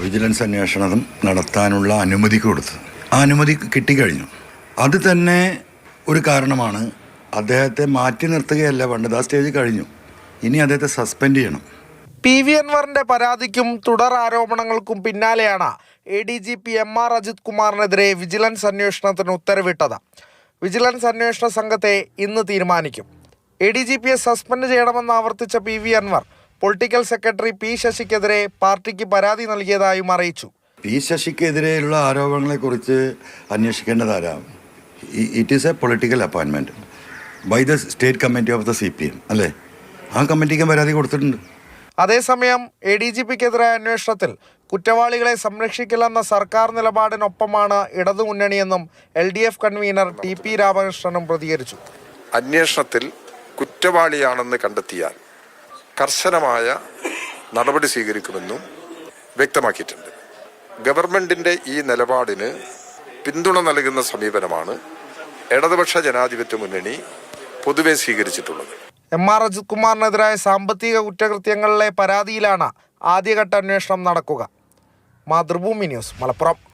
Vigilance അന്വേഷണം നടത്താനുള്ള അനുമതി കൊടുത്തത്. ആ അനുമതി കിട്ടിക്കഴിഞ്ഞു. അത് തന്നെ ഒരു കാരണമാണ്. അദ്ദേഹത്തെ മാറ്റി നിർത്തുകയല്ല വേണ്ടത്, ആ സ്റ്റേജ് കഴിഞ്ഞു. ഇനി അദ്ദേഹത്തെ സസ്പെൻഡ് ചെയ്യണം. PV അൻവറിന്റെ പരാതിക്കും തുടർ ആരോപണങ്ങൾക്കും പിന്നാലെയാണ് ADGP MR അജിത് കുമാറിനെതിരെ വിജിലൻസ് അന്വേഷണത്തിന് ഉത്തരവിട്ടത്. വിജിലൻസ് അന്വേഷണ സംഘത്തെ ഇന്ന് തീരുമാനിക്കും. ADGPയെ സസ്പെൻഡ് ചെയ്യണമെന്ന് ആവർത്തിച്ച PV Anvar political secretary P ശശിക്കെതിരെ പാർട്ടിക്ക് പരാതി നൽകിയതായും അറിയിച്ചു. P ശശിക്കെതിരെയുള്ള ആരോപണങ്ങളെക്കുറിച്ച് അന്വേഷിക്കേണ്ടതാരാണ്? It is a political appointment by the state committee of the CPM, അല്ലേ? ആ കമ്മിറ്റിക്ക് പരാതി കൊടുത്തിട്ടുണ്ട്. അതേസമയം ADGPക്കെതിരായ അന്വേഷണത്തിൽ കുറ്റവാളികളെ സംരക്ഷിക്കില്ലെന്ന സർക്കാർ നിലപാടിനൊപ്പമാണ് ഇടതുമുന്നണിയെന്നും LDF കൺവീനർ TP രാമകൃഷ്ണനും പ്രതികരിച്ചു. അന്വേഷണത്തിൽ കുറ്റവാളിയാണെന്ന് കണ്ടെത്തിയാൽ കർശനമായ നടപടി സ്വീകരിക്കുമെന്നും വ്യക്തമാക്കിയിട്ടുണ്ട്. ഗവൺമെൻറ്റിൻ്റെ ഈ നിലപാടിന് പിന്തുണ നൽകുന്ന സമീപനമാണ് ഇടതുപക്ഷ ജനാധിപത്യ മുന്നണി പൊതുവെ സ്വീകരിച്ചിട്ടുള്ളത്. MR അജിത് കുമാറിനെതിരായ സാമ്പത്തിക കുറ്റകൃത്യങ്ങളിലെ പരാതിയിലാണ് ആദ്യഘട്ട അന്വേഷണം നടക്കുക. മാതൃഭൂമി ന്യൂസ്, മലപ്പുറം.